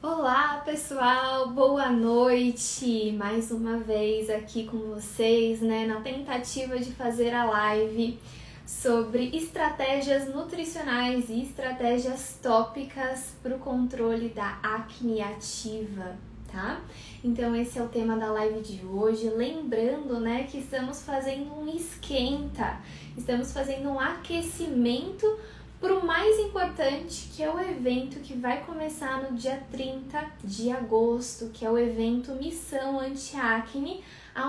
Olá, pessoal, boa noite! Mais uma vez aqui com vocês, né, na tentativa de fazer a live sobre estratégias nutricionais e estratégias tópicas para o controle da acne ativa, tá? Então esse é o tema da live de hoje, lembrando, né, que estamos fazendo um esquenta, estamos fazendo um aquecimento para o mais importante, que é o evento que vai começar no dia 30 de agosto, que é o evento Missão Anti-Acne,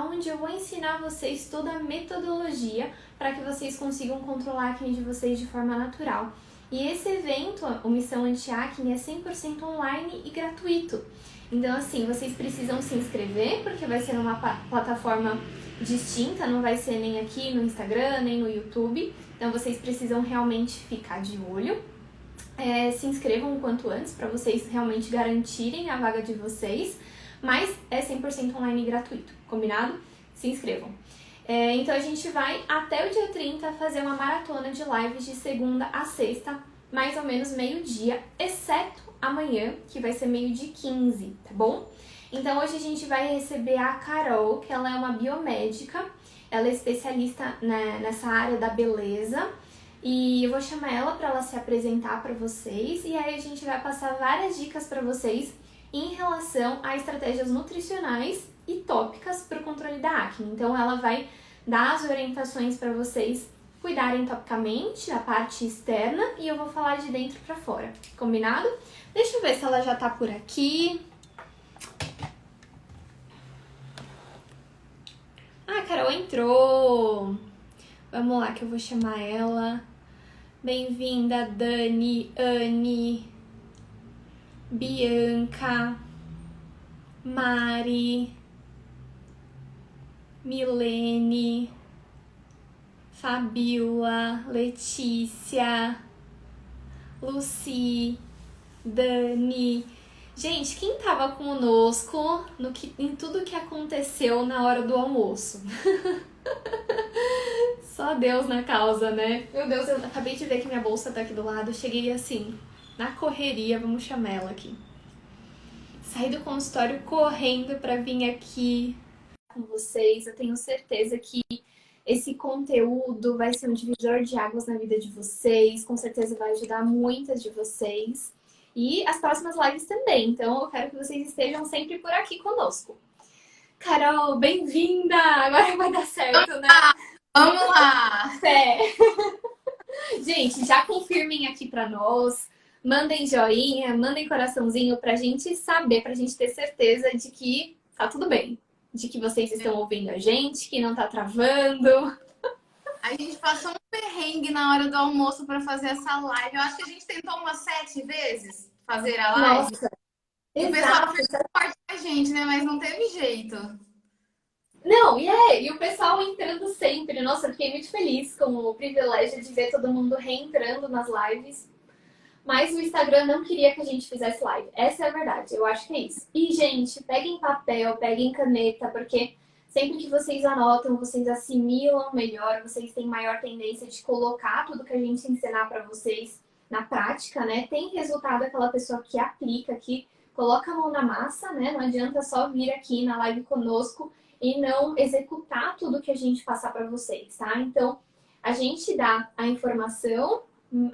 onde eu vou ensinar vocês toda a metodologia para que vocês consigam controlar a acne de vocês de forma natural. E esse evento, o Missão Anti-Acne, é 100% online e gratuito. Então, assim, vocês precisam se inscrever, porque vai ser numa plataforma distinta, não vai ser nem aqui no Instagram, nem no YouTube. Então, vocês precisam realmente ficar de olho. Se inscrevam o quanto antes, para vocês realmente garantirem a vaga de vocês. Mas é 100% online e gratuito, combinado? Se inscrevam. Então, a gente vai até o dia 30 fazer uma maratona de lives de segunda a sexta, mais ou menos meio-dia, exceto amanhã, que vai ser meio-dia 15, tá bom? Então, hoje a gente vai receber a Carol, que ela é uma biomédica, ela é especialista, né, nessa área da beleza, e eu vou chamar ela para ela se apresentar para vocês, e aí a gente vai passar várias dicas para vocês em relação a estratégias nutricionais e tópicas para o controle da acne. Então, ela vai dar as orientações para vocês cuidarem topicamente, a parte externa, e eu vou falar de dentro para fora, combinado? Deixa eu ver se ela já tá por aqui. Ah, a Carol entrou! Vamos lá que eu vou chamar ela. Bem-vinda, Dani, Anne, Bianca, Mari, Milene, Fabiola, Letícia, Lucy, Dani. Gente, quem tava conosco em tudo que aconteceu na hora do almoço? Só Deus na causa, né? Meu Deus, eu acabei de ver que minha bolsa tá aqui do lado. Eu cheguei assim, na correria, vamos chamar ela aqui. Saí do consultório correndo pra vir aqui com vocês. Eu tenho certeza que esse conteúdo vai ser um divisor de águas na vida de vocês. Com certeza vai ajudar muitas de vocês. E as próximas lives também. Então, eu quero que vocês estejam sempre por aqui conosco. Carol, bem-vinda! Agora vai dar certo, né? Vamos lá! Fé! Gente, já confirmem aqui pra nós. Mandem joinha, mandem coraçãozinho pra gente saber, pra gente ter certeza de que tá tudo bem. De que vocês estão ouvindo a gente, que não tá travando. A gente passou um perrengue na hora do almoço para fazer essa live. Eu acho que a gente tentou umas 7 vezes fazer a live. Nossa, E o pessoal exato. fez parte da gente, né? Mas não teve jeito. Não, e o pessoal entrando sempre. Nossa, eu fiquei muito feliz com o privilégio de ver todo mundo reentrando nas lives. Mas o Instagram não queria que a gente fizesse live. Essa é a verdade, eu acho que é isso. E, gente, peguem papel, peguem caneta, porque sempre que vocês anotam, vocês assimilam melhor, vocês têm maior tendência de colocar tudo que a gente ensinar para vocês na prática, né? Tem resultado aquela pessoa que aplica, que coloca a mão na massa, né? Não adianta só vir aqui na live conosco e não executar tudo que a gente passar para vocês, tá? Então, a gente dá a informação,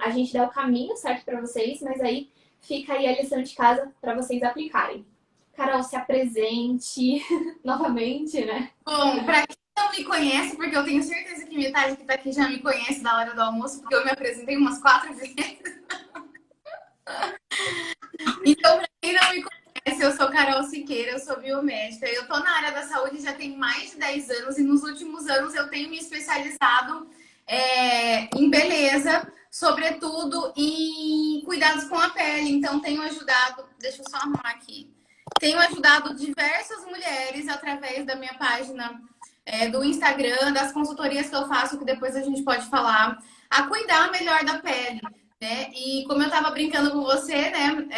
a gente dá o caminho certo para vocês, mas aí fica aí a lição de casa para vocês aplicarem. Carol, se apresente novamente, né? Bom, para quem não me conhece, porque eu tenho certeza que metade que tá aqui já me conhece da hora do almoço, porque eu me apresentei umas 4 vezes. Então, para quem não me conhece, eu sou Carol Siqueira, eu sou biomédica. Eu tô na área da saúde já tem mais de 10 anos e nos últimos anos eu tenho me especializado em beleza, sobretudo em cuidados com a pele. Então, tenho ajudado, deixa eu só arrumar aqui. Tenho ajudado diversas mulheres através da minha página do Instagram, das consultorias que eu faço, que depois a gente pode falar, a cuidar melhor da pele, né? E como eu tava brincando com você, né?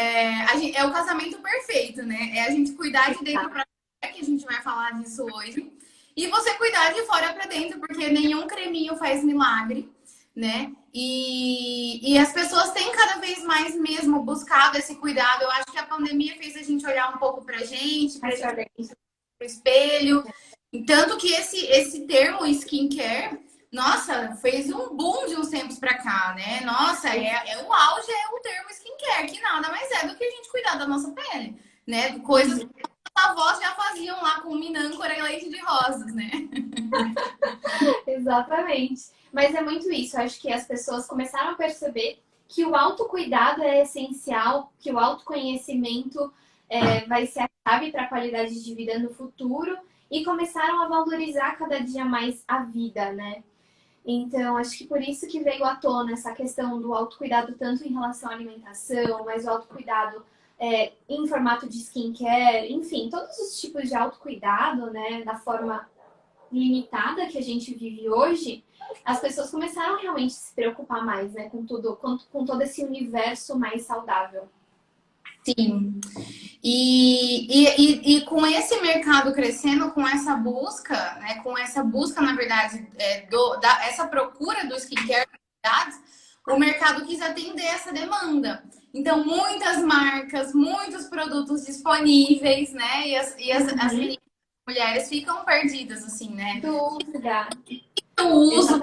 É o casamento perfeito, né? É a gente cuidar de dentro para fora, que a gente vai falar disso hoje. E você cuidar de fora para dentro, porque nenhum creminho faz milagre. né? E as pessoas têm cada vez mais mesmo buscado esse cuidado. Eu acho que a pandemia fez a gente olhar um pouco pra gente, pra gente no espelho. E tanto que esse termo skincare, nossa, fez um boom de uns tempos pra cá, né? Nossa, o auge é o termo skincare, que nada mais é do que a gente cuidar da nossa pele, né? Coisas que as avós já faziam lá com minâncora e leite de rosas, né? Exatamente. Mas é muito isso. Acho que as pessoas começaram a perceber que o autocuidado é essencial, que o autoconhecimento vai ser a chave para a qualidade de vida no futuro e começaram a valorizar cada dia mais a vida, né? Então, acho que por isso que veio à tona essa questão do autocuidado, tanto em relação à alimentação, mas o autocuidado em formato de skincare, enfim, todos os tipos de autocuidado, né, da forma limitada que a gente vive hoje, as pessoas começaram realmente a se preocupar mais, né, com tudo, com todo esse universo mais saudável. Sim. E com esse mercado crescendo, com essa busca, né? Com essa busca, na verdade, essa procura do skincare, o mercado quis atender essa demanda. Então, muitas marcas, muitos produtos disponíveis, né? As meninas, mulheres ficam perdidas, assim, né? Dúvida. Eu uso,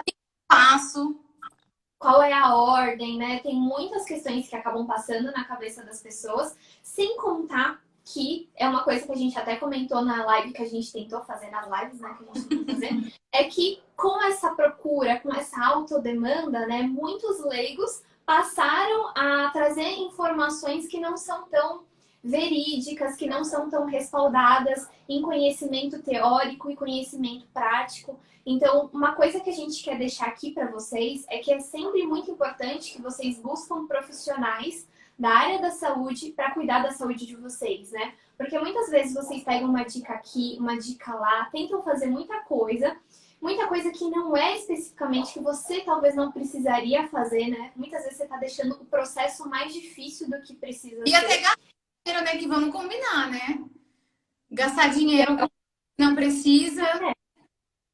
faço. Qual é a ordem, né? Tem muitas questões que acabam passando na cabeça das pessoas, sem contar que é uma coisa que a gente até comentou na live que a gente tentou fazer, nas lives, né, que a gente tentou fazer, é que com essa procura, com essa autodemanda, né, muitos leigos passaram a trazer informações que não são tão verídicas, que não são tão respaldadas em conhecimento teórico e conhecimento prático. Então, uma coisa que a gente quer deixar aqui para vocês é que é sempre muito importante que vocês buscam profissionais da área da saúde para cuidar da saúde de vocês, né? Porque muitas vezes vocês pegam uma dica aqui, uma dica lá, tentam fazer muita coisa que não é especificamente que você talvez não precisaria fazer, né? Muitas vezes você está deixando o processo mais difícil do que precisa E ser. até gastar dinheiro, né? Que vamos combinar, né? Gastar dinheiro que não precisa.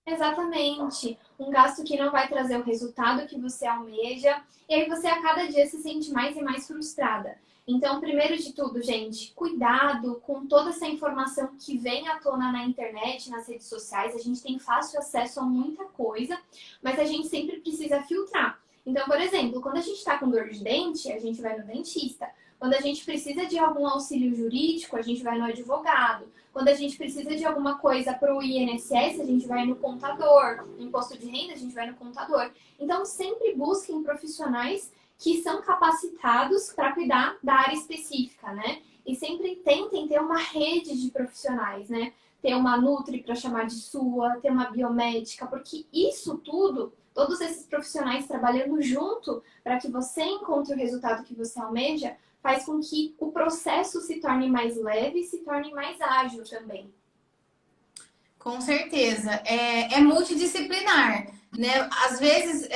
Exatamente. Um gasto que não vai trazer o resultado que você almeja. E aí você a cada dia se sente mais e mais frustrada. Então, primeiro de tudo, gente, cuidado com toda essa informação que vem à tona na internet, nas redes sociais. A gente tem fácil acesso a muita coisa, mas a gente sempre precisa filtrar. Então, por exemplo, quando a gente está com dor de dente, a gente vai no dentista. Quando a gente precisa de algum auxílio jurídico, a gente vai no advogado. Quando a gente precisa de alguma coisa para o INSS, a gente vai no contador. No imposto de renda, a gente vai no contador. Então, sempre busquem profissionais que são capacitados para cuidar da área específica, né? E sempre tentem ter uma rede de profissionais, né? Ter uma Nutri para chamar de sua, ter uma biomédica, porque isso tudo, todos esses profissionais trabalhando junto para que você encontre o resultado que você almeja, faz com que o processo se torne mais leve e se torne mais ágil também. Com certeza. É multidisciplinar, né? Às vezes,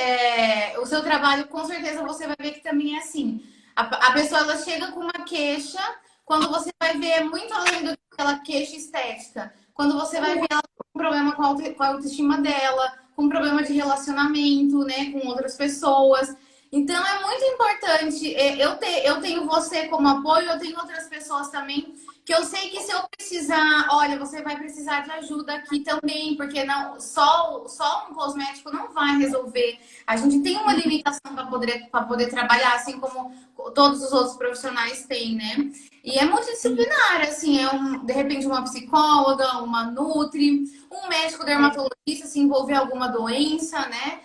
o seu trabalho, com certeza, você vai ver que também é assim. A pessoa, ela chega com uma queixa, quando você vai ver é muito além daquela queixa estética. Quando você vai ver ela com um problema com a autoestima dela, com um problema de relacionamento, né, com outras pessoas. Então, é muito importante. Eu tenho você como apoio, eu tenho outras pessoas também que eu sei que se eu precisar, olha, você vai precisar de ajuda aqui também, porque não só um cosmético não vai resolver. A gente tem uma limitação para poder trabalhar, assim como todos os outros profissionais têm, né? E é multidisciplinar, assim, de repente uma psicóloga, uma nutri, um médico dermatologista se envolver alguma doença, né?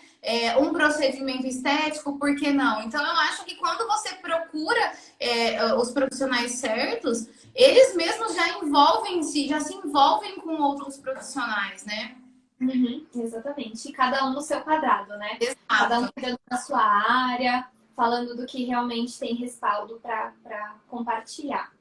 Um procedimento estético, por que não? Então, eu acho que quando você procura os profissionais certos, eles mesmos já se envolvem com outros profissionais, né? Exatamente. E cada um no seu quadrado, né? Exato. Cada um cuidando da sua área, falando do que realmente tem respaldo para compartilhar.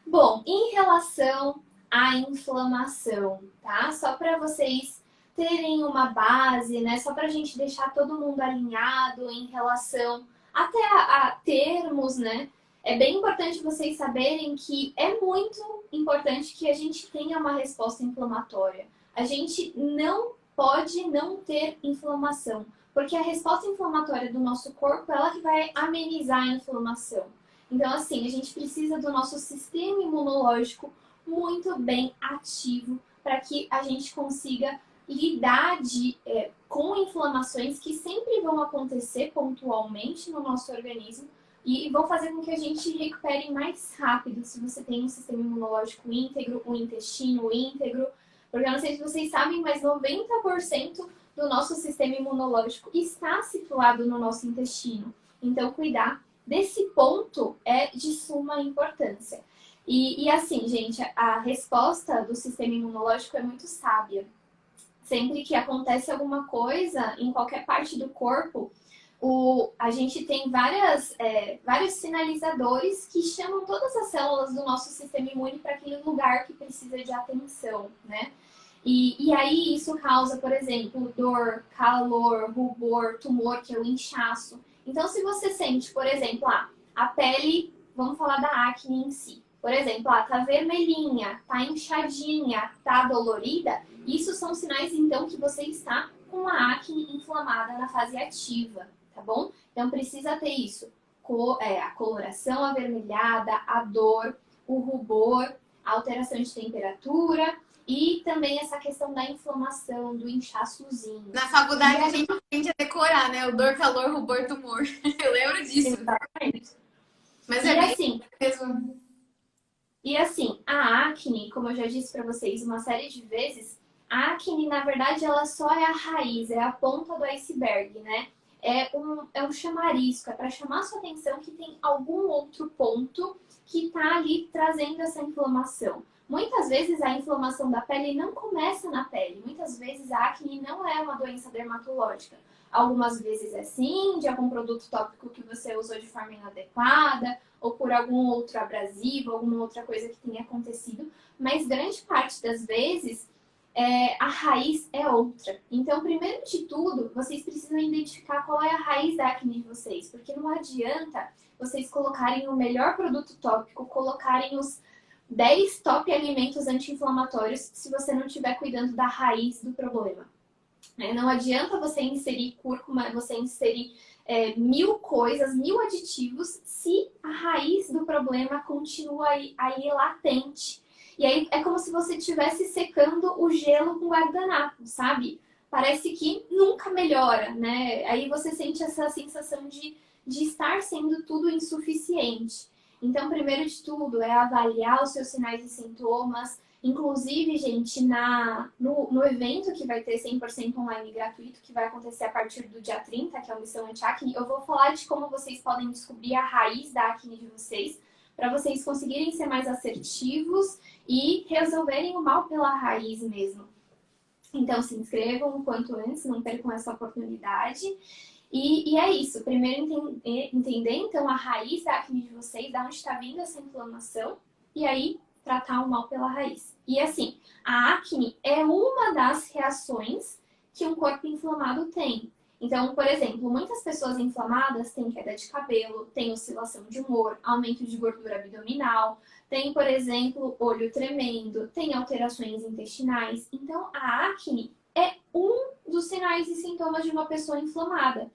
Bom, em relação à inflamação, tá? Só para vocês terem uma base, né? Só para a gente deixar todo mundo alinhado em relação até a termos, né? É bem importante vocês saberem que é muito importante que a gente tenha uma resposta inflamatória. A gente não pode não ter inflamação, Porque a resposta inflamatória do nosso corpo, ela que vai amenizar a inflamação. Então, assim, a gente precisa do nosso sistema imunológico muito bem ativo para que a gente consiga lidar com inflamações que sempre vão acontecer pontualmente no nosso organismo e vão fazer com que a gente recupere mais rápido se você tem um sistema imunológico íntegro, um intestino íntegro. Porque eu não sei se vocês sabem, mas 90% do nosso sistema imunológico está situado no nosso intestino. Então, cuidar desse ponto é de suma importância. E assim, gente, a resposta do sistema imunológico é muito sábia. Sempre que acontece alguma coisa em qualquer parte do corpo, a gente tem vários sinalizadores que chamam todas as células do nosso sistema imune para aquele lugar que precisa de atenção, né? E aí isso causa, por exemplo, dor, calor, rubor, tumor, que é o inchaço. Então, se você sente, por exemplo, a pele, vamos falar da acne em si. Por exemplo, tá vermelhinha, tá inchadinha, tá dolorida, isso são sinais, então, que você está com a acne inflamada na fase ativa, tá bom? Então, precisa ter isso. A coloração avermelhada, a dor, o rubor, a alteração de temperatura e também essa questão da inflamação, do inchaçozinho. Na faculdade a gente aprende a decorar, né? O dor, calor, rubor, tumor. Eu lembro disso. Exatamente. Mas é bem assim mesmo. E assim, a acne, como eu já disse para vocês uma série de vezes, a acne, na verdade, ela só é a raiz, é a ponta do iceberg, né? É um chamarisco, é para chamar a sua atenção que tem algum outro ponto que está ali trazendo essa inflamação. Muitas vezes a inflamação da pele não começa na pele, muitas vezes a acne não é uma doença dermatológica. Algumas vezes é sim, de algum produto tópico que você usou de forma inadequada, ou por algum outro abrasivo, alguma outra coisa que tenha acontecido, mas grande parte das vezes a raiz é outra. Então, primeiro de tudo, vocês precisam identificar qual é a raiz da acne de vocês, porque não adianta vocês colocarem o melhor produto tópico, colocarem os 10 top alimentos anti-inflamatórios se você não estiver cuidando da raiz do problema. Não adianta você inserir cúrcuma, você inserir 1000 coisas, 1000 aditivos, se a raiz do problema continua aí latente. E aí é como se você estivesse secando o gelo com guardanapo, sabe? Parece que nunca melhora, né? Aí você sente essa sensação de estar sendo tudo insuficiente. Então, primeiro de tudo, é avaliar os seus sinais e sintomas. Inclusive, gente, no evento que vai ter 100% online gratuito, que vai acontecer a partir do dia 30, que é a Missão Anti-Acne, eu vou falar de como vocês podem descobrir a raiz da acne de vocês, para vocês conseguirem ser mais assertivos e resolverem o mal pela raiz mesmo. Então, se inscrevam o quanto antes, não percam essa oportunidade. E é isso, primeiro entender então a raiz da acne de vocês, da onde está vindo essa inflamação, e aí tratar o mal pela raiz. E assim, a acne é uma das reações que um corpo inflamado tem. Então, por exemplo, muitas pessoas inflamadas têm queda de cabelo, têm oscilação de humor, aumento de gordura abdominal, tem, por exemplo, olho tremendo, tem alterações intestinais. Então, a acne é um dos sinais e sintomas de uma pessoa inflamada.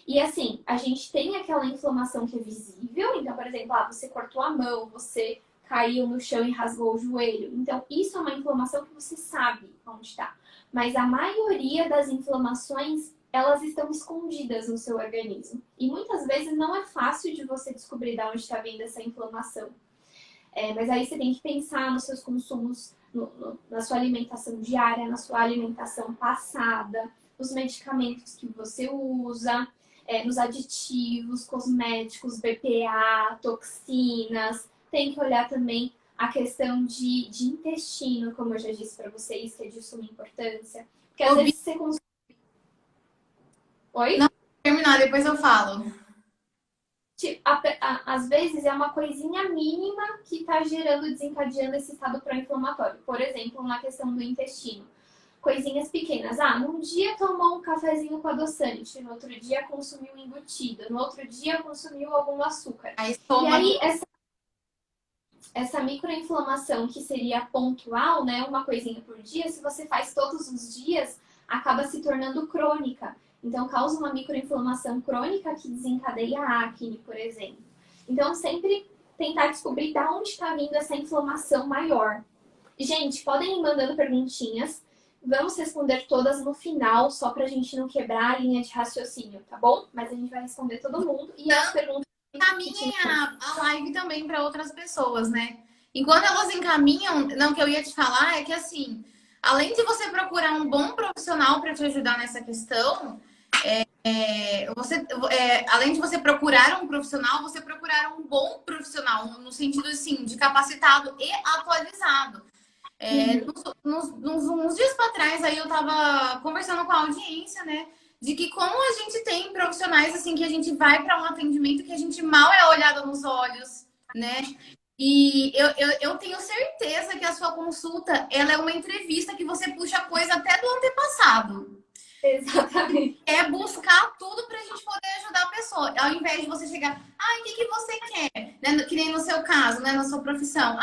E assim, a gente tem aquela inflamação que é visível. Então, por exemplo, você cortou a mão, você caiu no chão e rasgou o joelho. Então, isso é uma inflamação que você sabe onde está. Mas a maioria das inflamações, elas estão escondidas no seu organismo. E muitas vezes não é fácil de você descobrir de onde está vindo essa inflamação. Mas aí você tem que pensar nos seus consumos, na sua alimentação diária, na sua alimentação passada, nos medicamentos que você usa, nos aditivos, cosméticos, BPA, toxinas. Tem que olhar também a questão de intestino, como eu já disse para vocês, que é de suma importância. Porque às vezes você consome... Oi? Não, terminar, depois eu falo. Às vezes é uma coisinha mínima que está desencadeando esse estado pró-inflamatório. Por exemplo, na questão do intestino. Coisinhas pequenas. Num dia tomou um cafezinho com adoçante, no outro dia consumiu embutido, no outro dia consumiu algum açúcar. E aí, essa microinflamação que seria pontual, né, uma coisinha por dia, se você faz todos os dias, acaba se tornando crônica. Então, causa uma microinflamação crônica que desencadeia a acne, por exemplo. Então, sempre tentar descobrir de onde está vindo essa inflamação maior. Gente, podem ir mandando perguntinhas. Vamos responder todas no final, só pra gente não quebrar a linha de raciocínio, tá bom? Mas a gente vai responder todo mundo e as perguntas. Encaminhem a live também para outras pessoas, né? Enquanto elas encaminham, não, o que eu ia te falar é que assim, além de você procurar um bom profissional para te ajudar nessa questão, além de você procurar um profissional, você procurar um bom profissional, no sentido assim, de capacitado e atualizado. Uns dias para trás aí eu tava conversando com a audiência, né? De que como a gente tem profissionais assim que a gente vai para um atendimento que a gente mal é olhada nos olhos, né? E eu tenho certeza que a sua consulta ela é uma entrevista que você puxa coisa até do antepassado. Exatamente. É buscar tudo pra gente poder ajudar a pessoa. Ao invés de você chegar, o que você quer? Né? Que nem no seu caso, né? Na sua profissão.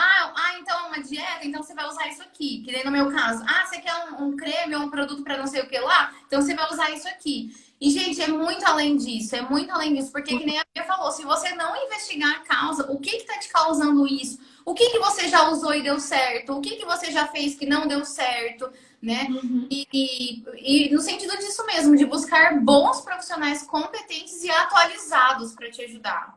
Então é uma dieta, então você vai usar isso aqui. Que nem no meu caso. Você quer um creme ou um produto pra não sei o que lá? Então você vai usar isso aqui. E, gente, é muito além disso. É muito além disso. Porque, que nem a Bia falou, se você não investigar a causa, o que tá te causando isso? O que você já usou e deu certo? O que você já fez que não deu certo? Né? E no sentido disso mesmo, de buscar bons profissionais competentes e atualizados para te ajudar.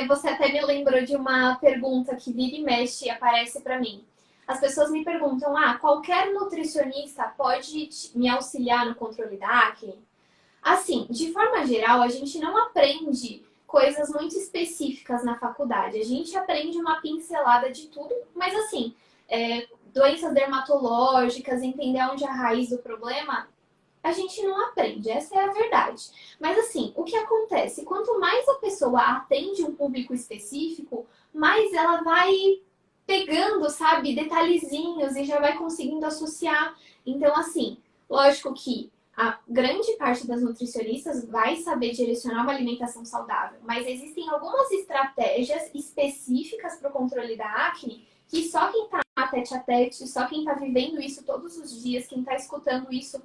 Você até me lembrou de uma pergunta que vira e mexe e aparece para mim. As pessoas me perguntam, qualquer nutricionista pode me auxiliar no controle da acne? Assim, de forma geral, a gente não aprende coisas muito específicas na faculdade. A gente aprende uma pincelada de tudo, mas assim, doenças dermatológicas, entender onde é a raiz do problema, a gente não aprende, essa é a verdade. Mas assim, o que acontece? Quanto mais a pessoa atende um público específico, mais ela vai pegando, sabe, detalhezinhos e já vai conseguindo associar. Então, assim, lógico que a grande parte das nutricionistas vai saber direcionar uma alimentação saudável, mas existem algumas estratégias específicas para o controle da acne que só quem está tete a tete, só quem está vivendo isso todos os dias, quem está escutando isso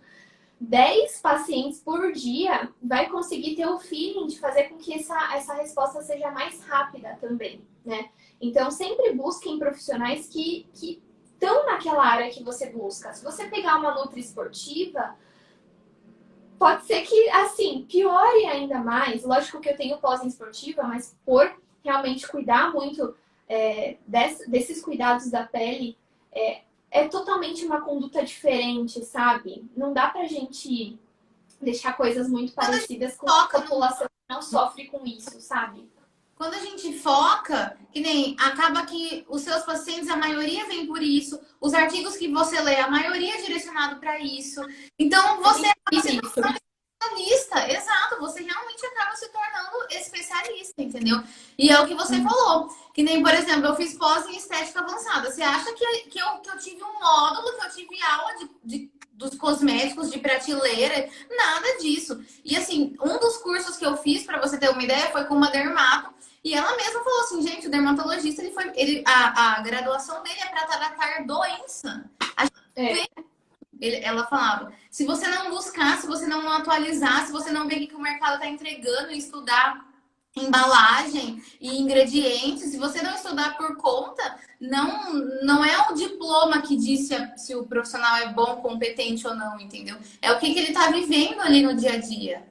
10 pacientes por dia, vai conseguir ter o feeling de fazer com que essa resposta seja mais rápida também, né? Então, sempre busquem profissionais que estão naquela área que você busca. Se você pegar uma nutri esportiva, pode ser que, assim, piore ainda mais. Lógico que eu tenho pós em esportiva, mas por realmente cuidar muito desses cuidados da pele, é totalmente uma conduta diferente, sabe? Não dá pra gente deixar coisas muito parecidas com a população que não sofre com isso, sabe? Quando a gente foca, que nem acaba que os seus pacientes, a maioria vem por isso, os artigos que você lê, a maioria é direcionado para isso. Então você acaba se tornando especialista, exato, você realmente acaba se tornando especialista, entendeu? E é o que você falou, que nem, por exemplo, eu fiz pós em estética avançada. Você acha que eu tive um módulo, que eu tive aula dos cosméticos de prateleira? Nada disso. E assim, um dos cursos que eu fiz, para você ter uma ideia, foi com uma dermato. E ela mesma falou assim, gente, o dermatologista, a graduação dele é para tratar doença. Ela falava, se você não buscar, se você não atualizar, se você não ver o que o mercado está entregando e estudar embalagem e ingredientes, se você não estudar por conta, não é o diploma que diz se o profissional é bom, competente ou não, entendeu? É o que ele está vivendo ali no dia a dia.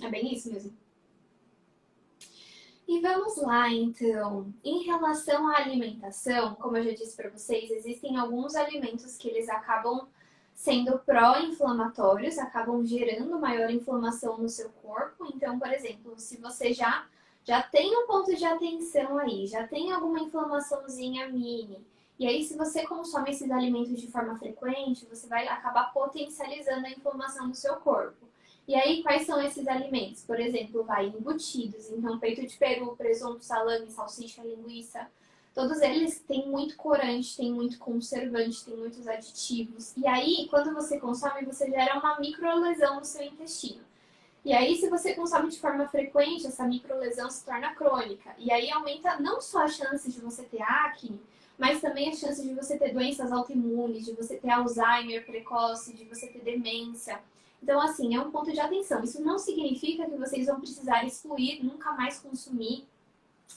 É bem isso mesmo. E vamos lá, então. Em relação à alimentação, como eu já disse para vocês, existem alguns alimentos que eles acabam sendo pró-inflamatórios, acabam gerando maior inflamação no seu corpo. Então, por exemplo, se você já tem um ponto de atenção aí, já tem alguma inflamaçãozinha mini, e aí se você consome esses alimentos de forma frequente, você vai acabar potencializando a inflamação do seu corpo. E aí, quais são esses alimentos? Por exemplo, embutidos. Então, peito de peru, presunto, salame, salsicha, linguiça. Todos eles têm muito corante, têm muito conservante, têm muitos aditivos. E aí, quando você consome, você gera uma microlesão no seu intestino. E aí, se você consome de forma frequente, essa microlesão se torna crônica. E aí, aumenta não só a chance de você ter acne, mas também a chance de você ter doenças autoimunes, de você ter Alzheimer precoce, de você ter demência. Então, assim, é um ponto de atenção. Isso não significa que vocês vão precisar excluir, nunca mais consumir.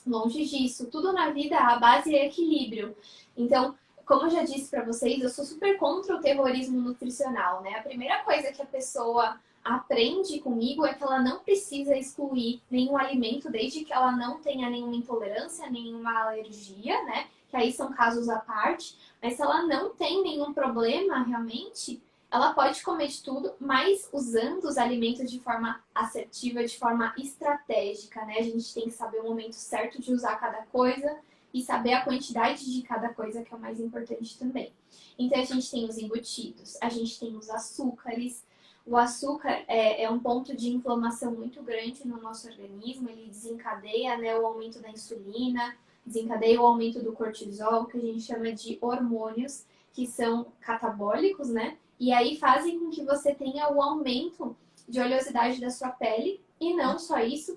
Longe disso. Tudo na vida, a base é equilíbrio. Então, como eu já disse para vocês, eu sou super contra o terrorismo nutricional, né? A primeira coisa que a pessoa aprende comigo é que ela não precisa excluir nenhum alimento desde que ela não tenha nenhuma intolerância, nenhuma alergia, né? Que aí são casos à parte. Mas se ela não tem nenhum problema realmente, ela pode comer de tudo, mas usando os alimentos de forma assertiva, de forma estratégica, né? A gente tem que saber o momento certo de usar cada coisa e saber a quantidade de cada coisa, que é o mais importante também. Então, a gente tem os embutidos, a gente tem os açúcares. O açúcar é um ponto de inflamação muito grande no nosso organismo, ele desencadeia, né, o aumento da insulina, desencadeia o aumento do cortisol, que a gente chama de hormônios, que são catabólicos, né? E aí fazem com que você tenha o aumento de oleosidade da sua pele. E não só isso,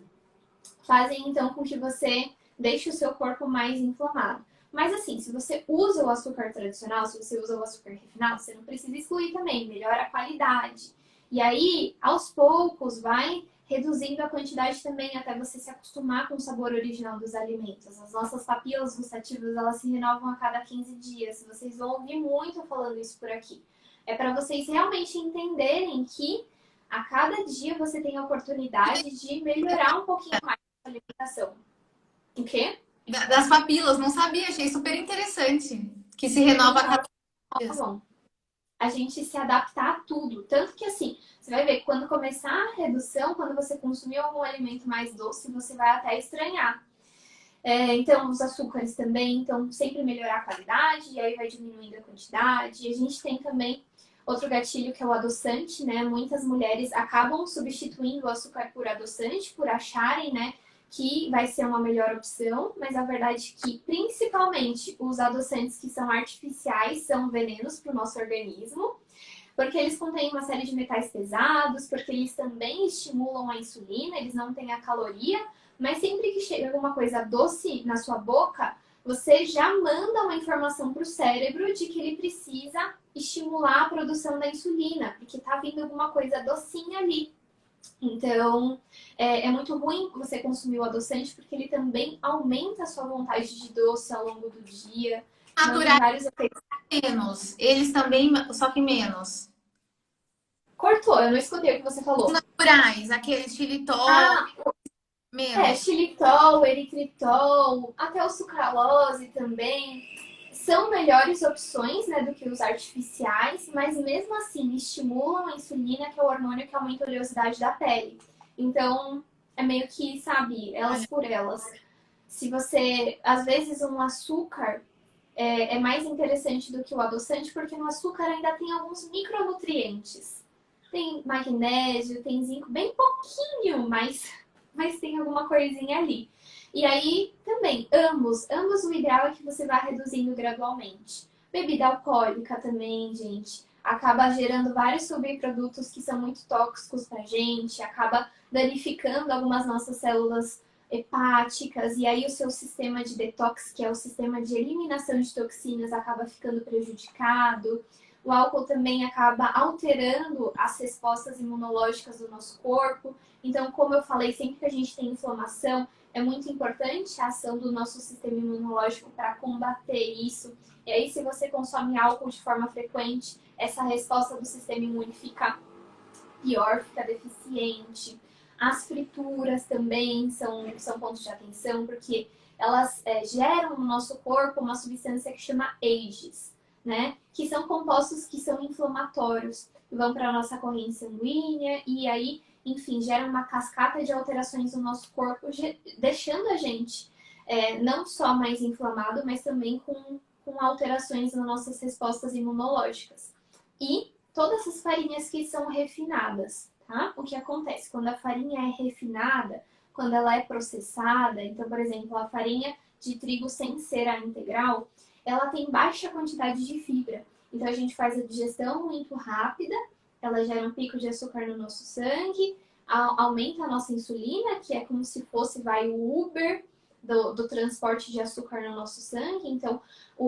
fazem então com que você deixe o seu corpo mais inflamado. Mas assim, se você usa o açúcar tradicional, se você usa o açúcar refinado, você não precisa excluir também, melhora a qualidade. E aí, aos poucos, vai reduzindo a quantidade também até você se acostumar com o sabor original dos alimentos. As nossas papilas gustativas, elas se renovam a cada 15 dias. Vocês vão ouvir muito falando isso por aqui. É para vocês realmente entenderem que a cada dia você tem a oportunidade de melhorar um pouquinho mais a alimentação. O quê? Das papilas, não sabia, achei super interessante. Que se renova a cada dia. Bom, a gente se adaptar a tudo. Tanto que assim, você vai ver, quando começar a redução, quando você consumir algum alimento mais doce, você vai até estranhar. Então, os açúcares também, então sempre melhorar a qualidade, e aí vai diminuindo a quantidade. E a gente tem também outro gatilho que é o adoçante, né? Muitas mulheres acabam substituindo o açúcar por adoçante, por acharem, né, que vai ser uma melhor opção, mas a verdade é que, principalmente, os adoçantes que são artificiais são venenos para o nosso organismo, porque eles contêm uma série de metais pesados, porque eles também estimulam a insulina, eles não têm a caloria, mas sempre que chega alguma coisa doce na sua boca, você já manda uma informação para o cérebro de que ele precisa estimular a produção da insulina, porque está vindo alguma coisa docinha ali. Então, é muito ruim você consumir o adoçante, porque ele também aumenta a sua vontade de doce ao longo do dia. Então, tem Naturais vários efeitos. menos. Eles também, só que menos. Cortou, eu não escutei o que você falou. Naturais, aquele xilitol, Ah, menos. xilitol, eritritol, até o sucralose também são melhores opções, né, do que os artificiais, mas mesmo assim estimulam a insulina, que é o hormônio que aumenta a oleosidade da pele. Então, é meio que, sabe, elas por elas. Se você, às vezes, um açúcar é mais interessante do que o adoçante, porque no açúcar ainda tem alguns micronutrientes. Tem magnésio, tem zinco, bem pouquinho, mas tem alguma coisinha ali. E aí, também, ambos o ideal é que você vá reduzindo gradualmente. Bebida alcoólica também, gente, acaba gerando vários subprodutos que são muito tóxicos pra gente, acaba danificando algumas nossas células hepáticas, e aí o seu sistema de detox, que é o sistema de eliminação de toxinas, acaba ficando prejudicado. O álcool também acaba alterando as respostas imunológicas do nosso corpo. Então, como eu falei, sempre que a gente tem inflamação, é muito importante a ação do nosso sistema imunológico para combater isso. E aí, se você consome álcool de forma frequente, essa resposta do sistema imune fica pior, fica deficiente. As frituras também são pontos de atenção, porque elas geram no nosso corpo uma substância que chama AGEs, né? Que são compostos que são inflamatórios, vão para a nossa corrente sanguínea e aí, enfim, geram uma cascata de alterações no nosso corpo, deixando a gente não só mais inflamado, mas também com alterações nas nossas respostas imunológicas. E todas as farinhas que são refinadas, tá? O que acontece? Quando a farinha é refinada, quando ela é processada, então, por exemplo, a farinha de trigo sem ser a integral, ela tem baixa quantidade de fibra. Então, a gente faz a digestão muito rápida, ela gera um pico de açúcar no nosso sangue, aumenta a nossa insulina, que é como se fosse, o Uber do transporte de açúcar no nosso sangue. Então,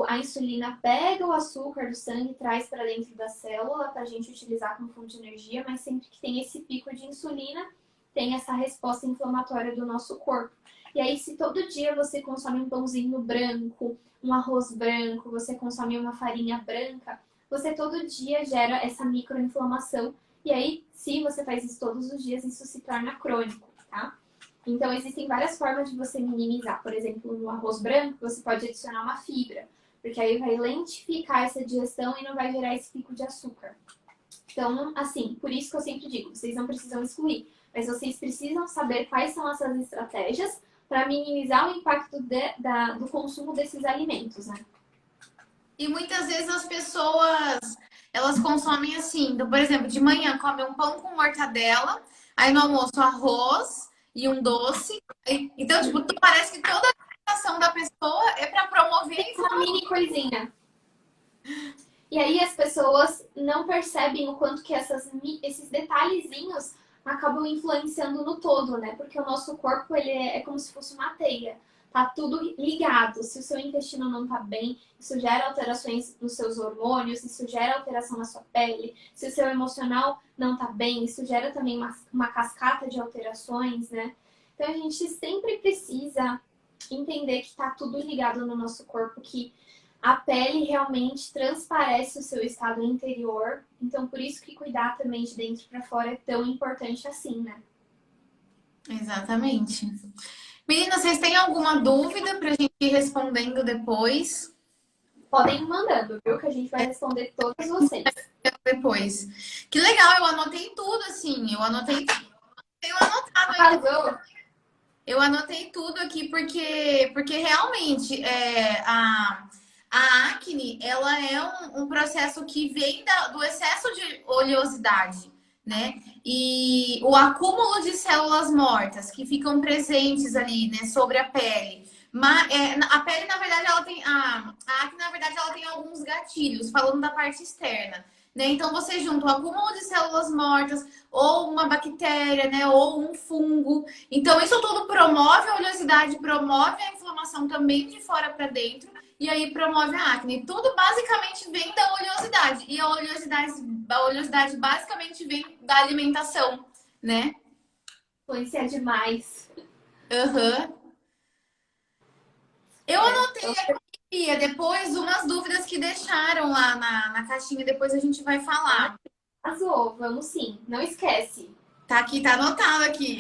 a insulina pega o açúcar do sangue e traz para dentro da célula para a gente utilizar como fonte de energia, mas sempre que tem esse pico de insulina, tem essa resposta inflamatória do nosso corpo. E aí, se todo dia você consome um pãozinho branco, um arroz branco, você consome uma farinha branca, você todo dia gera essa microinflamação. E aí, se você faz isso todos os dias, isso se torna crônico, tá? Então, existem várias formas de você minimizar. Por exemplo, no arroz branco, você pode adicionar uma fibra, porque aí vai lentificar essa digestão e não vai gerar esse pico de açúcar. Então, assim, por isso que eu sempre digo, vocês não precisam excluir, mas vocês precisam saber quais são essas estratégias para minimizar o impacto do consumo desses alimentos, né? E muitas vezes as pessoas, elas consomem assim. Então, por exemplo, de manhã come um pão com mortadela, aí no almoço arroz e um doce. Então, tipo, parece que toda a alimentação da pessoa é para promover a Uma mini coisinha. E aí as pessoas não percebem o quanto que esses detalhezinhos acabam influenciando no todo, né? Porque o nosso corpo, ele é como se fosse uma teia. Tá tudo ligado. Se o seu intestino não tá bem, isso gera alterações nos seus hormônios, isso gera alteração na sua pele. Se o seu emocional não tá bem, isso gera também uma cascata de alterações, né? Então a gente sempre precisa entender que tá tudo ligado no nosso corpo, que a pele realmente transparece o seu estado interior. Então, por isso que cuidar também de dentro para fora é tão importante assim, né? Exatamente. Meninas, vocês têm alguma dúvida pra gente ir respondendo depois? Podem ir mandando, viu? Que a gente vai responder todos vocês. Depois. Que legal, eu anotei tudo, assim. Eu anotei tudo. Tenho anotado ainda. Arrasou! Eu anotei tudo aqui porque realmente a acne, ela é um processo que vem do excesso de oleosidade, né? E o acúmulo de células mortas que ficam presentes ali, né, sobre a pele. A pele, na verdade, ela tem. A acne, na verdade, ela tem alguns gatilhos, falando da parte externa. Né? Então, você junta o acúmulo de células mortas, ou uma bactéria, né? Ou um fungo. Então, isso tudo promove a oleosidade, promove a inflamação também de fora para dentro. E aí promove a acne. Tudo basicamente vem da oleosidade. E a oleosidade basicamente vem da alimentação, né? Influencia demais. Aham. Eu anotei aqui, depois umas dúvidas que deixaram lá na caixinha, depois a gente vai falar. Arrasou, vamos sim. Não esquece. Tá aqui, tá anotado aqui.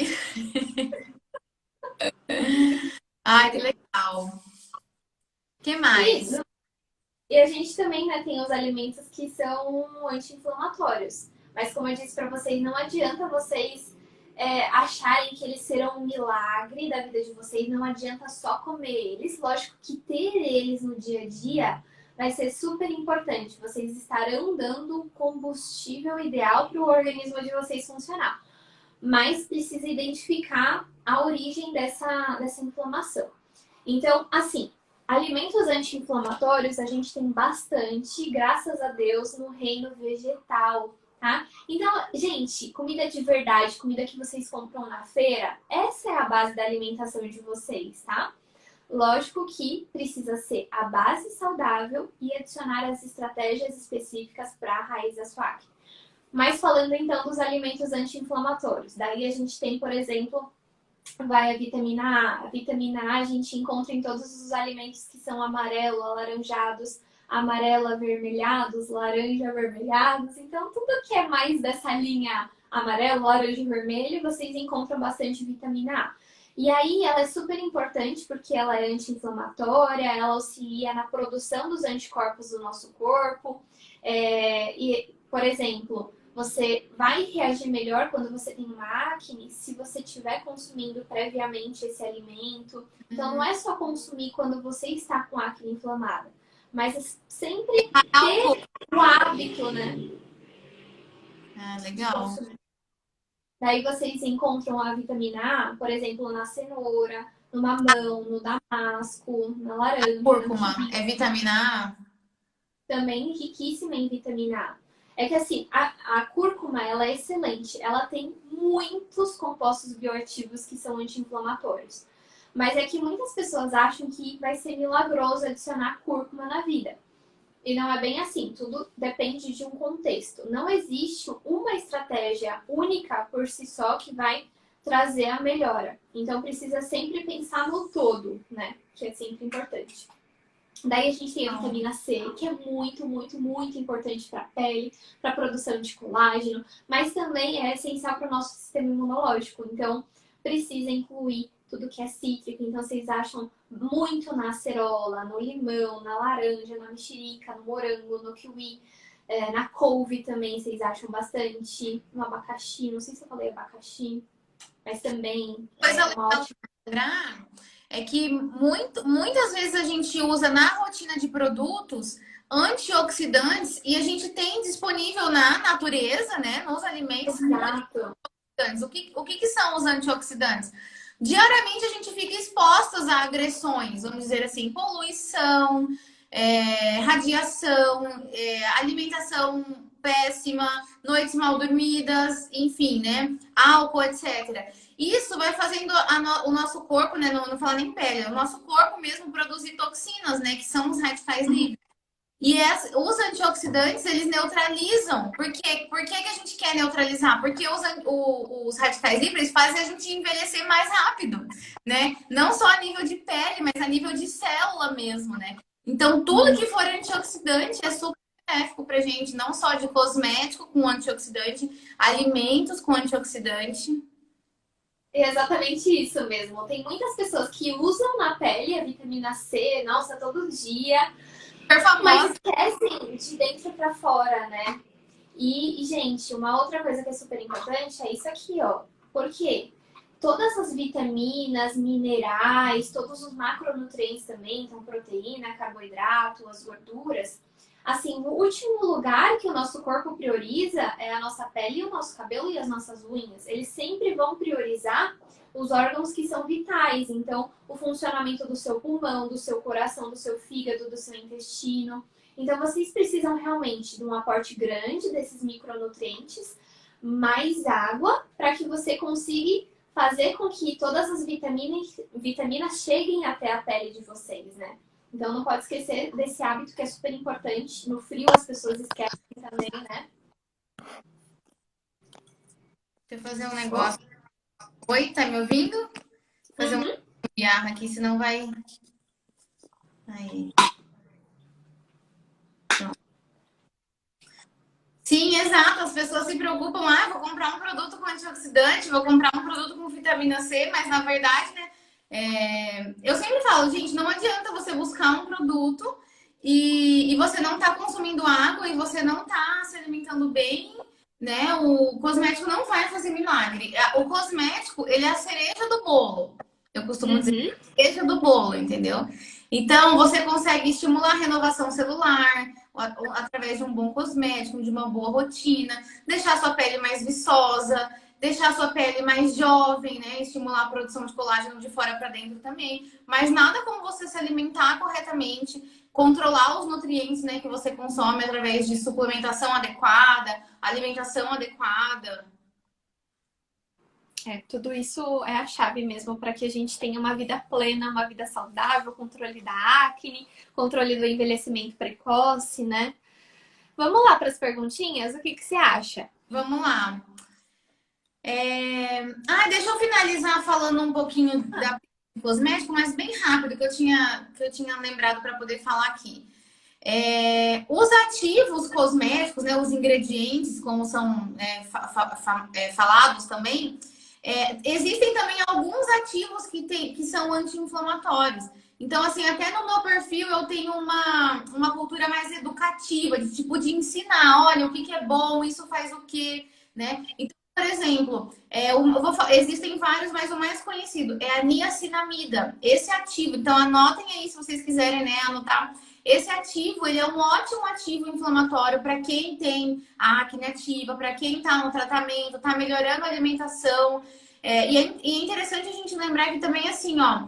Ai, que legal. O que mais? E a gente também, né, tem os alimentos que são anti-inflamatórios. Mas como eu disse para vocês, não adianta vocês acharem que eles serão um milagre da vida de vocês. Não adianta só comer eles. Lógico que ter eles no dia a dia vai ser super importante. Vocês estarão dando o combustível ideal para o organismo de vocês funcionar. Mas precisa identificar a origem dessa inflamação. Então, assim, alimentos anti-inflamatórios a gente tem bastante, graças a Deus, no reino vegetal, tá? Então, gente, comida de verdade, comida que vocês compram na feira, essa é a base da alimentação de vocês, tá? Lógico que precisa ser a base saudável e adicionar as estratégias específicas para a raiz da sua acne. Mas falando então dos alimentos anti-inflamatórios, daí a gente tem, por exemplo, vai a vitamina A. A vitamina A a gente encontra em todos os alimentos que são amarelo, alaranjados, amarelo avermelhados, laranja avermelhados. Então, tudo que é mais dessa linha amarelo, laranja e vermelho, vocês encontram bastante vitamina A. E aí, ela é super importante porque ela é anti-inflamatória, ela auxilia na produção dos anticorpos do nosso corpo. Por exemplo, você vai reagir melhor quando você tem uma acne se você estiver consumindo previamente esse alimento. Então, não é só consumir quando você está com acne inflamada, mas sempre ter o hábito, né? Ah, legal. Daí vocês encontram a vitamina A, por exemplo, na cenoura, no mamão, no damasco, na laranja. Cúrcuma é vitamina A? Também riquíssima em vitamina A. É que assim, a cúrcuma, ela é excelente. Ela tem muitos compostos bioativos que são anti-inflamatórios. Mas é que muitas pessoas acham que vai ser milagroso adicionar cúrcuma na vida. E não é bem assim, tudo depende de um contexto. Não existe uma estratégia única por si só que vai trazer a melhora. Então precisa sempre pensar no todo, né? Que é sempre importante. Daí a gente tem a vitamina C, que é muito, muito, muito importante para a pele, para a produção de colágeno, mas também é essencial para o nosso sistema imunológico. Então, precisa incluir tudo que é cítrico. Então, vocês acham muito na acerola, no limão, na laranja, na mexerica, no morango, no kiwi, na couve também vocês acham bastante, no abacaxi. Não sei se eu falei abacaxi, mas também Coisa é uma legal de ótima. lembrar é que muitas vezes a gente usa na rotina de produtos antioxidantes e a gente tem disponível na natureza, né, nos alimentos, Exato. antioxidantes. O que são os antioxidantes? Diariamente a gente fica expostos a agressões, vamos dizer assim, poluição, radiação, alimentação péssima, noites mal dormidas, enfim, né? Álcool, etc. Isso vai fazendo o nosso corpo, né? Não fala nem pele, o nosso corpo mesmo produzir toxinas, né? Que são os radicais livres. E os antioxidantes, eles neutralizam. Por que a gente quer neutralizar? Porque os radicais livres fazem a gente envelhecer mais rápido, né? Não só a nível de pele, mas a nível de célula mesmo, né? Então, tudo que for antioxidante é super benéfico pra gente, não só de cosmético com antioxidante, alimentos com antioxidante. É exatamente isso mesmo. Tem muitas pessoas que usam na pele a vitamina C, nossa, todo dia, Super mas famosa. esquecem de dentro pra fora, né? Gente, uma outra coisa que é super importante é isso aqui, ó. Por quê? Todas as vitaminas, minerais, todos os macronutrientes também, então proteína, carboidrato, as gorduras. Assim, o último lugar que o nosso corpo prioriza é a nossa pele, o nosso cabelo e as nossas unhas. Eles sempre vão priorizar os órgãos que são vitais. Então, o funcionamento do seu pulmão, do seu coração, do seu fígado, do seu intestino. Então, vocês precisam realmente de um aporte grande desses micronutrientes, mais água, para que você consiga fazer com que todas as vitaminas cheguem até a pele de vocês, né? Então não pode esquecer desse hábito que é super importante. No frio as pessoas esquecem também, né? Deixa eu fazer um negócio. Oi, tá me ouvindo? Vou fazer uma Uhum. gambiarra aqui, senão vai. Aí. Sim, exato. As pessoas se preocupam, vou comprar um produto com antioxidante, vou comprar um produto com vitamina C, mas na verdade, né? Eu sempre falo, gente, não adianta você buscar um produto e você não tá consumindo água e você não tá se alimentando bem, né? O cosmético não vai fazer milagre. O cosmético, ele é a cereja do bolo. Eu costumo dizer, Uhum. cereja do bolo, entendeu? Então, você consegue estimular a renovação celular através de um bom cosmético, de uma boa rotina, deixar sua pele mais viçosa, deixar sua pele mais jovem, né? Estimular a produção de colágeno de fora para dentro também. Mas nada como você se alimentar corretamente, controlar os nutrientes, né, que você consome através de suplementação adequada, alimentação adequada. Tudo isso é a chave mesmo para que a gente tenha uma vida plena, uma vida saudável, controle da acne, controle do envelhecimento precoce, né? Vamos lá para as perguntinhas? O que você acha? Vamos lá. Deixa eu finalizar falando um pouquinho da cosmético, mas bem rápido, que eu tinha lembrado para poder falar aqui. Os ativos cosméticos, né, os ingredientes, como são falados também, existem também alguns ativos que são anti-inflamatórios. Então, assim, até no meu perfil eu tenho uma cultura mais educativa, de tipo de ensinar, olha, o que é bom, isso faz o quê, né? Então, por exemplo, existem vários, mas o mais conhecido é a niacinamida. Esse ativo, então anotem aí se vocês quiserem, né, anotar. Esse ativo, ele é um ótimo ativo inflamatório para quem tem a acne ativa, para quem está no tratamento, está melhorando a alimentação. E é interessante a gente lembrar que também, assim, ó,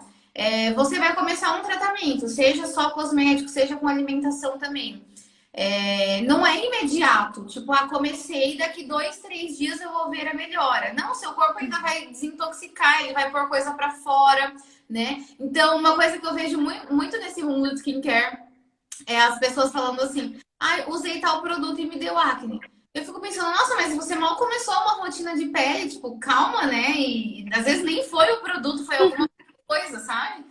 você vai começar um tratamento, seja só cosmético, seja com alimentação também. não é imediato. Tipo, comecei, daqui 2, 3 dias eu vou ver a melhora. Não, seu corpo ainda vai desintoxicar, ele vai pôr coisa pra fora, né? Então, uma coisa que eu vejo muito nesse mundo de skincare é as pessoas falando assim, ai, usei tal produto e me deu acne. Eu fico pensando, nossa, mas você mal começou uma rotina de pele, tipo, calma, né? E às vezes nem foi o produto, foi alguma coisa, sabe?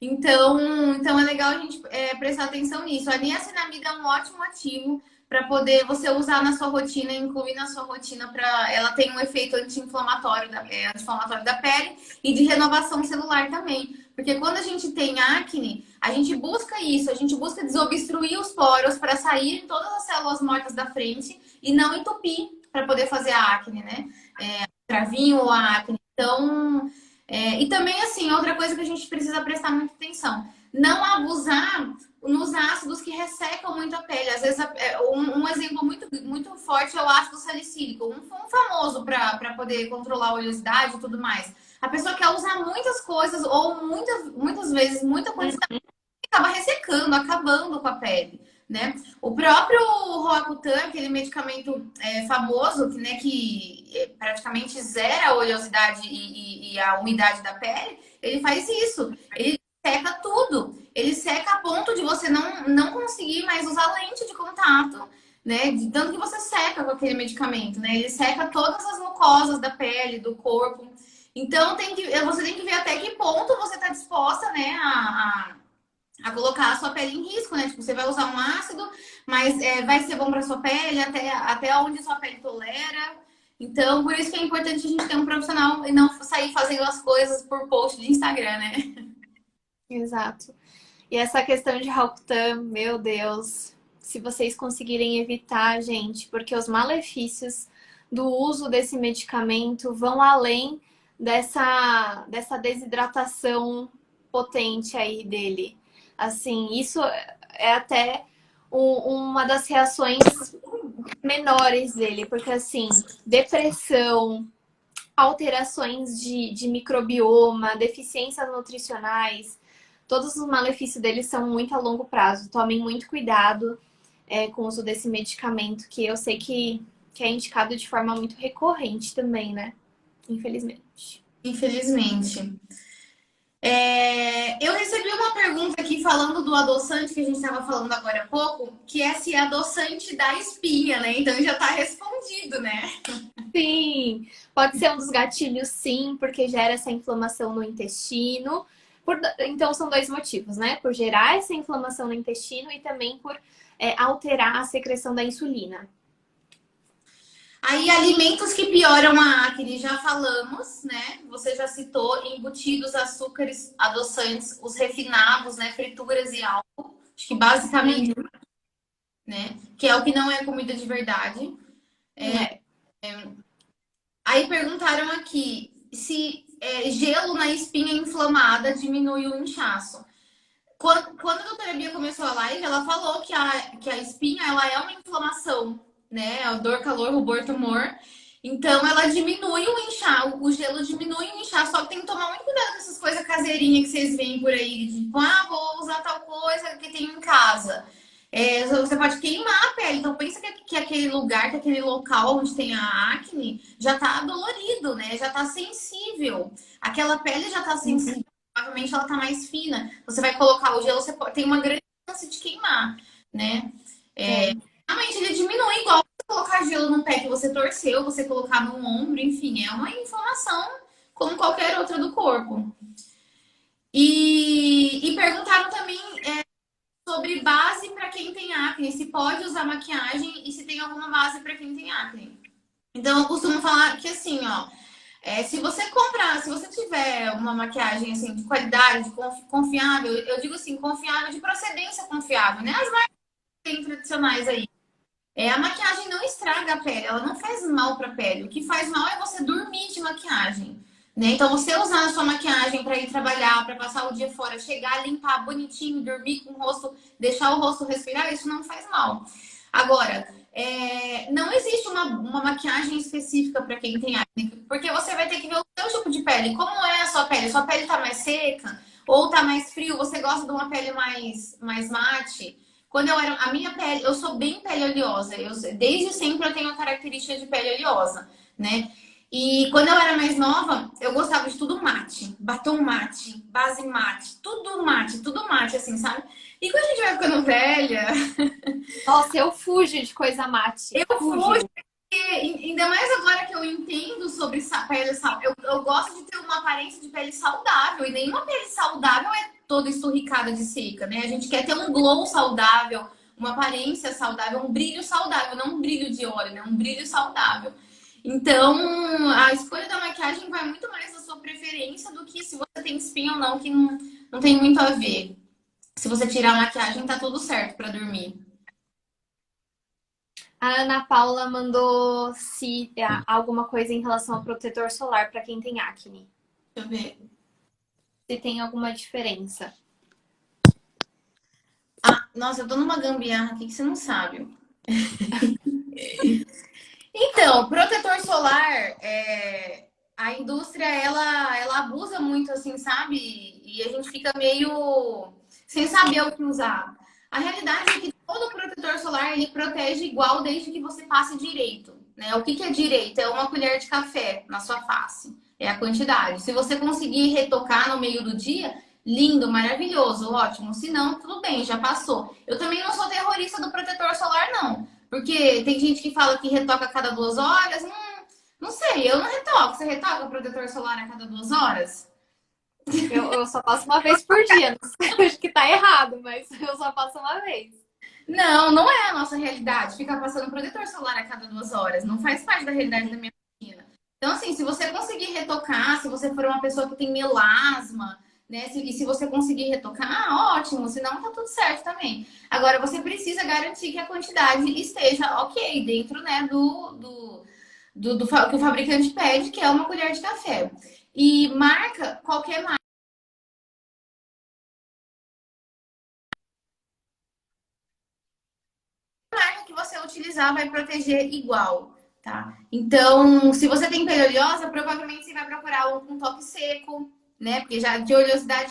Então é legal a gente prestar atenção nisso. A niacinamida é um ótimo ativo para poder você usar na sua rotina, incluir na sua rotina para ela tem um efeito anti-inflamatório da pele e de renovação celular também. Porque quando a gente tem acne, a gente busca isso, a gente busca desobstruir os poros para sair todas as células mortas da frente e não entupir para poder fazer a acne, né? Travinho ou a acne. Então, e também, assim, outra coisa que a gente precisa prestar muita atenção. Não abusar nos ácidos que ressecam muito a pele. Às vezes, um exemplo muito forte é o ácido salicílico. Um famoso para poder controlar a oleosidade e tudo mais. A pessoa quer usar muitas coisas ou muitas vezes, muita quantidade, acaba ressecando, acabando com a pele, né? O próprio Roacutan, aquele medicamento famoso, que praticamente zera a oleosidade e a umidade da pele, ele faz isso. Ele seca tudo. Ele seca a ponto de você não conseguir mais usar lente de contato, né? De tanto que você seca com aquele medicamento, né? Ele seca todas as mucosas da pele, do corpo. Então, você tem que ver até que ponto você está disposta, né, a colocar a sua pele em risco, né? Tipo, você vai usar um ácido, mas vai ser bom para sua pele, até onde sua pele tolera. Então, por isso que é importante a gente ter um profissional e não sair fazendo as coisas por post de Instagram, né? Exato. E essa questão de Roacutan, meu Deus, se vocês conseguirem evitar, gente, porque os malefícios do uso desse medicamento vão além dessa desidratação potente aí dele. Assim, isso é até uma das reações menores dele, porque assim, depressão, alterações de microbioma, deficiências nutricionais, todos os malefícios deles são muito a longo prazo. Tomem muito cuidado com o uso desse medicamento, que eu sei que é indicado de forma muito recorrente também, né? Infelizmente. Infelizmente. Eu recebi uma pergunta aqui falando do adoçante que a gente estava falando agora há pouco, que é se é adoçante dá espinha, né? Então já está respondido, né? Sim, pode ser um dos gatilhos, sim, porque gera essa inflamação no intestino. Então, são dois motivos, né? Por gerar essa inflamação no intestino e também por alterar a secreção da insulina. Aí, alimentos que pioram a acne, já falamos, né? Você já citou embutidos, açúcares, adoçantes, os refinados, né? Frituras e álcool. Acho que basicamente, né? Que é o que não é comida de verdade. Aí perguntaram aqui se gelo na espinha inflamada diminui o inchaço. Quando a doutora Bia começou a live, ela falou que a espinha ela é uma inflamação, né? A dor, calor, rubor, tumor. Então, ela diminui o inchaço, o gelo diminui o inchaço, só que tem que tomar muito cuidado com essas coisas caseirinhas que vocês veem por aí, tipo, vou usar tal coisa que tem em casa. Você pode queimar a pele, então pensa que aquele lugar, que aquele local onde tem a acne já tá dolorido, né? Já tá sensível. Aquela pele já tá sensível. Provavelmente ela tá mais fina. Você vai colocar o gelo, tem uma grande chance de queimar, né? Realmente ele diminui igual você colocar gelo no pé que você torceu, você colocar no ombro, enfim, é uma inflamação como qualquer outra do corpo. E perguntaram também sobre base para quem tem acne, se pode usar maquiagem e se tem alguma base para quem tem acne. Então eu costumo falar que assim, ó, se você tiver uma maquiagem assim, de qualidade, confiável, eu digo assim, confiável, de procedência confiável, né? As marcas tradicionais aí. A maquiagem não estraga a pele, ela não faz mal para a pele. O que faz mal é você dormir de maquiagem, né? Então você usar a sua maquiagem para ir trabalhar, para passar o dia fora, chegar, limpar bonitinho, dormir com o rosto, deixar o rosto respirar, isso não faz mal. Agora, não existe uma maquiagem específica para quem tem acne, porque você vai ter que ver o seu tipo de pele. Como é a sua pele? Sua pele tá mais seca ou tá mais frio? Você gosta de uma pele mais mate? quando eu era a minha pele, eu sou bem pele oleosa. Desde sempre eu tenho a característica de pele oleosa, né? E quando eu era mais nova, eu gostava de tudo mate, batom mate, base mate, tudo mate, assim, sabe? E quando a gente vai ficando velha, Nossa, eu fujo de coisa mate. eu fujo. Fujo. Ainda mais agora que eu entendo sobre pele saudável, eu gosto de ter uma aparência de pele saudável. E nenhuma pele saudável é toda esturricada de seca, né? A gente quer ter um glow saudável, uma aparência saudável, um brilho saudável, não um brilho de óleo, né? Um brilho saudável. Então, a escolha da maquiagem vai muito mais da sua preferência do que se você tem espinha ou não, que não tem muito a ver. Se você tirar a maquiagem, tá tudo certo pra dormir. A Ana Paula mandou se alguma coisa em relação ao protetor solar para quem tem acne. Deixa eu ver. Se tem alguma diferença. Ah, nossa, eu tô numa gambiarra aqui que você não sabe. Então, protetor solar, a indústria, ela abusa muito, assim, sabe? E a gente fica meio sem saber o que usar. A realidade é que todo protetor solar, ele protege igual desde que você passe direito, né? O que que é direito? É uma colher de café na sua face. É a quantidade. Se você conseguir retocar no meio do dia, lindo, maravilhoso, ótimo. Se não, tudo bem, já passou. Eu também não sou terrorista do protetor solar, não. Porque tem gente que fala que retoca a cada 2 horas. Não sei, eu não retoco. Você retoca o protetor solar a cada 2 horas? Eu só passo uma vez por dia. Não sei, acho que tá errado, mas eu só passo uma vez. Não, não é a nossa realidade. Ficar passando protetor solar a cada 2 horas. Não faz parte da realidade da minha rotina. Então, assim, se você conseguir retocar, se você for uma pessoa que tem melasma, né? E se você conseguir retocar, ótimo. Se não, tá tudo certo também. Agora, você precisa garantir que a quantidade esteja ok, dentro, né, que o fabricante pede, que é uma colher de café. E marca, qualquer marca que você utilizar vai proteger igual, tá? Então, se você tem pele oleosa, provavelmente você vai procurar um toque seco, né? Porque já de oleosidade